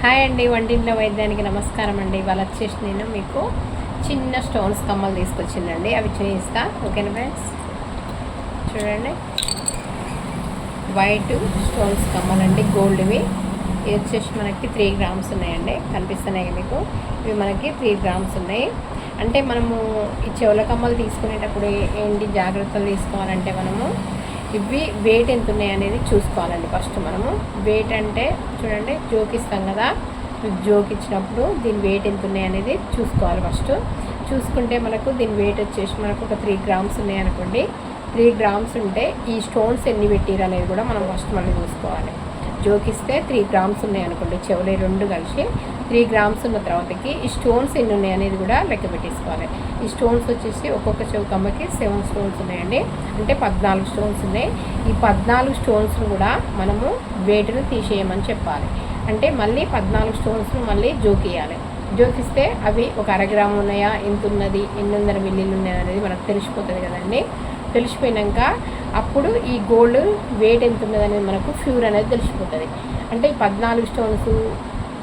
Hi అండి, వంటింట్లో వైద్యానికి నమస్కారం అండి. ఇవాళ వచ్చేసి నేను మీకు చిన్న స్టోన్స్ కమ్మలు తీసుకొచ్చిందండి. అవి చూపిస్తా. ఓకేనా ఫ్రెండ్స్, చూడండి. వైట్ స్టోన్స్ కమ్మలు అండి, గోల్డ్వి. ఇది వచ్చేసి మనకి 3 గ్రామ్స్ ఉన్నాయండి. కనిపిస్తున్నాయి మీకు. ఇవి మనకి 3 గ్రామ్స్ ఉన్నాయి. అంటే మనము ఈ చెవుల కమ్మలు తీసుకునేటప్పుడు ఏంటి జాగ్రత్తలు తీసుకోవాలంటే, మనము ఇవి వెయిట్ ఎంత ఉన్నాయి అనేది చూసుకోవాలండి. ఫస్ట్ మనము వెయిట్ అంటే చూడండి, జోకిస్తాం కదా, జోకిచ్చినప్పుడు దీని వెయిట్ ఎంత ఉన్నాయి అనేది చూసుకోవాలి. ఫస్ట్ చూసుకుంటే మనకు దీని వెయిట్ వచ్చేసి మనకు ఒక 3 గ్రామ్స్ ఉన్నాయి అనుకోండి. 3 గ్రామ్స్ ఉంటే ఈ స్టోన్స్ ఎన్ని పెట్టిరు అనేది కూడా మనం ఫస్ట్ మళ్ళీ చూసుకోవాలి. జోకిస్తే 3 గ్రామ్స్ ఉన్నాయి అనుకోండి, చెవులు 2 కలిసి 3 గ్రామ్స్ ఉన్న తర్వాతకి ఈ స్టోన్స్ ఎన్ని ఉన్నాయి అనేది కూడా లెక్క పెట్టేసుకోవాలి. ఈ స్టోన్స్ వచ్చేసి ఒక్కొక్క చెవు కమ్మకి 7 స్టోన్స్ ఉన్నాయండి. అంటే 14 స్టోన్స్ ఉన్నాయి. ఈ 14 స్టోన్స్ను కూడా మనము వెయిట్ను తీసేయమని చెప్పాలి. అంటే మళ్ళీ 14 స్టోన్స్ను మళ్ళీ జోకియాలి. జోకిస్తే అవి ఒక 1/2 గ్రాము ఉన్నాయా, ఎంత ఉన్నది, 800 మిల్లీలు ఉన్నాయి అనేది మనకు తెలిసిపోతుంది కదండి. తెలిసిపోయాక అప్పుడు ఈ గోల్డ్ వెయిట్ ఎంత ఉన్నది అనేది మనకు ఫ్యూర్ అనేది తెలిసిపోతుంది. అంటే ఈ 14 స్టోన్స్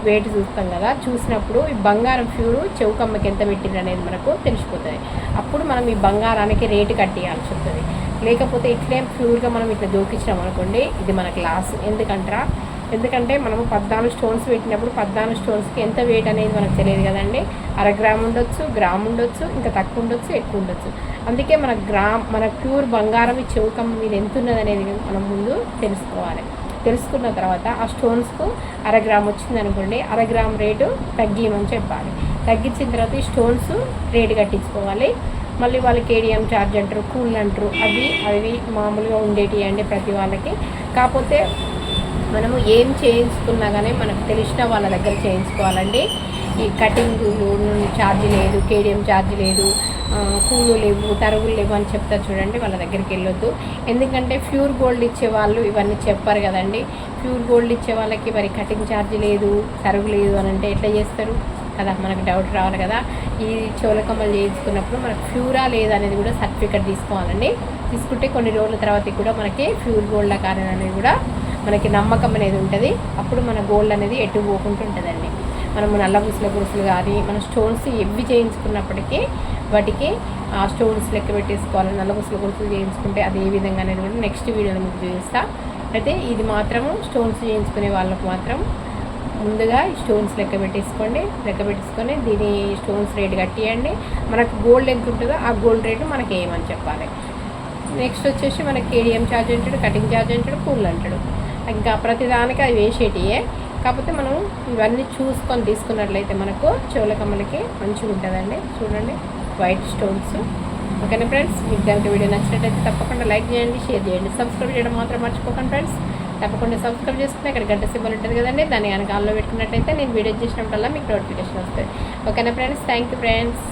వెయిట్ చూస్తాం కదా, చూసినప్పుడు ఈ బంగారం ఫ్యూరు చెవుకమ్మకి ఎంత పెట్టింది అనేది మనకు తెలిసిపోతుంది. అప్పుడు మనం ఈ బంగారానికి రేటు కట్టేయాల్సి వస్తుంది. లేకపోతే ఇట్లే ప్యూర్గా మనం ఇట్లా జోకించినాం అనుకోండి, ఇది మనకు లాస్. ఎందుకంటే మనము 14 స్టోన్స్ పెట్టినప్పుడు 14 స్టోన్స్కి ఎంత వెయిట్ అనేది మనకు తెలియదు కదండి. 1/2 గ్రామ్ ఉండొచ్చు, గ్రామ్ ఉండొచ్చు, ఇంకా తక్కువ ఉండొచ్చు, ఎక్కువ ఉండొచ్చు. అందుకే మన ప్యూర్ బంగారం ఈ చెవుకమ్మ మీద ఎంత ఉన్నది అనేది మనం ముందు తెలుసుకోవాలి. తెలుసుకున్న తర్వాత ఆ స్టోన్స్కు 1/2 గ్రామ్ వచ్చింది అనుకోండి, 1/2 గ్రామ్ రేటు తగ్గియమని చెప్పాలి. తగ్గించిన తర్వాత ఈ స్టోన్స్ రేటు కట్టించుకోవాలి. మళ్ళీ వాళ్ళకి కేడిఎం ఛార్జ్ అంటారు, కూల్ అంటారు. అవి మామూలుగా ఉండేటివి అండి ప్రతి వాళ్ళకి. కాకపోతే మనము ఏం చేయించుకున్నా కానీ మనకు తెలిసిన వాళ్ళ దగ్గర చేయించుకోవాలండి. ఈ కటింగ్ ఛార్జ్ లేదు, కేడిఎం ఛార్జ్ లేదు, కూలు లేవు, తరుగులు లేవు అని చెప్తారు చూడండి, వాళ్ళ దగ్గరికి వెళ్ళొద్దు. ఎందుకంటే ప్యూర్ గోల్డ్ ఇచ్చే వాళ్ళు ఇవన్నీ చెప్పారు కదండి. ప్యూర్ గోల్డ్ ఇచ్చే వాళ్ళకి మరి కటింగ్ ఛార్జ్ లేదు, తరుగు లేదు అని అంటే ఎట్లా చేస్తారు కదా, మనకు డౌట్ రావాలి కదా. ఈ చెవుల కమ్మలు చేయించుకున్నప్పుడు మనకు ప్యూరా లేదా అనేది కూడా సర్టిఫికెట్ తీసుకోవాలండి. తీసుకుంటే కొన్ని రోజుల తర్వాత కూడా మనకి ప్యూర్ గోల్డ్ కారణం అనేది కూడా మనకి నమ్మకం అనేది ఉంటుంది. అప్పుడు మన గోల్డ్ అనేది ఎటు పోకుండా ఉంటుందండి. మనము నల్ల పూసల గురుసులు కానీ మన స్టోన్స్ ఎవ్వి చేయించుకున్నప్పటికీ వాటికి ఆ స్టోన్స్ లెక్క పెట్టేసుకోవాలి. నల్ల పూసల గురుసులు చేయించుకుంటే అది ఏ విధంగా అనేది కూడా నెక్స్ట్ వీడియోలో మీకు చూపిస్తా. అయితే ఇది మాత్రము స్టోన్స్ చేయించుకునే వాళ్ళకు మాత్రం ముందుగా ఈ స్టోన్స్ లెక్క పెట్టేసుకొని దీని స్టోన్స్ రేటు కట్టియండి. మనకు గోల్డ్ ఎంత ఉంటుందో ఆ గోల్డ్ రేటు మనకి ఏమని చెప్పాలి. నెక్స్ట్ వచ్చేసి మనకి కేడిఎం ఛార్జ్ అంటాడు, కటింగ్ ఛార్జ్ అంటాడు, కూల్ అంటాడు. ఇంకా ప్రతిదానికి అది వేసేటియే. కాకపోతే మనం ఇవన్నీ చూసుకొని తీసుకున్నట్లయితే మనకు చెవుల కమ్మలకి మంచిగా ఉంటుందండి. చూడండి, వైట్ స్టోన్స్. ఓకేనా ఫ్రెండ్స్, మీకు కనుక వీడియో నచ్చినట్లయితే తప్పకుండా లైక్ చేయండి, షేర్ చేయండి, సబ్స్క్రైబ్ చేయడం మాత్రం మర్చిపోకండి ఫ్రెండ్స్. తప్పకుండా సబ్స్క్రైబ్ చేసుకుని అక్కడ గంట సింబల్ ఉంటుంది కదండి, దాన్ని కనుక ఆన్లో పెట్టుకున్నట్టయితే నేను వీడియో చేసినప్పుడల్లా మీకు నోటిఫికేషన్ వస్తుంది. ఓకేనా ఫ్రెండ్స్, థ్యాంక్ యూ ఫ్రెండ్స్.